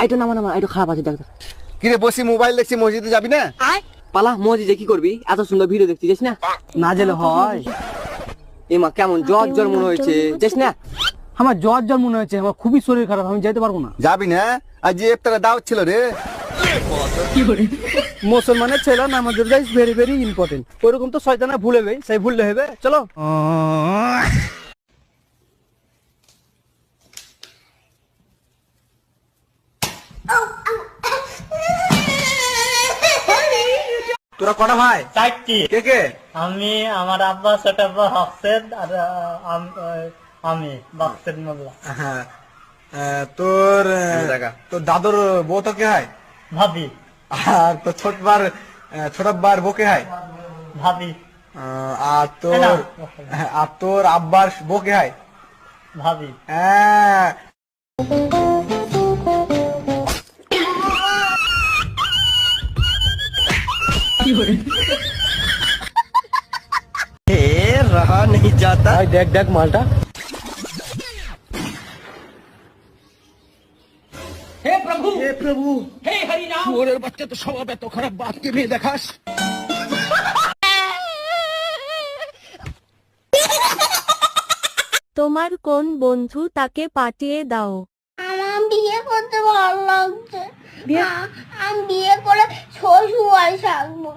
আইটো নামা নামা, আইটো খারাপ আছে, দেখ। কিরে বসি মোবাইল দেখছি, মসজিদে যাবি না? পালা, মসজিদে কি করবি? এত সুন্দর ভিডিও দেখতে যাস না? না গেলে হয়। এমা কেমন জ্বর জ্বর মনে হয়েছে, যাস না? আমার জ্বর জ্বর মনে হচ্ছে, আমার খুবই শরীর খারাপ, আমি যেতে পারবো না। যাবি না? আজ যে ইফতারে দাওয়াত ছিল রে। মুসলমানের ছেলে নামাজ রোজা ইজ ভেরি ভেরি ইম্পর্টেন্ট। ওইরকম তো শয়তানা ভুলে যাবে, সেই ভুললে হবে। চলো। তোরা কটা ভাই? চারটি। কে কে? আমি, আমার আব্বা, ছোট আব্বা হাফসেদ, আর আমি বাক্সেদ মোল্লা। হ্যাঁ, তোর তোর দাদুর বউ তো কে হয়? ভাবি। আর তোর ছোট বার বউ কে হয়? ভাবি। আর তোর আব্বার বউ কে হয়? ভাবি। হ্যাঁ। रहा नहीं जाता। দেখ দেখ মালটা। হে প্রভু, হে হরি রাম। ওরের বাচ্চা তো স্বভাব এত খারাপ, বাপকে মেয়ে দেখাস। তোমার কোন বন্ধু, তাকে পাঠিয়ে দাও। আমার বিয়ে করতে ভালো লাগছে। আমি বিয়ে করে শ্বশুর বাড়ি থাকবো।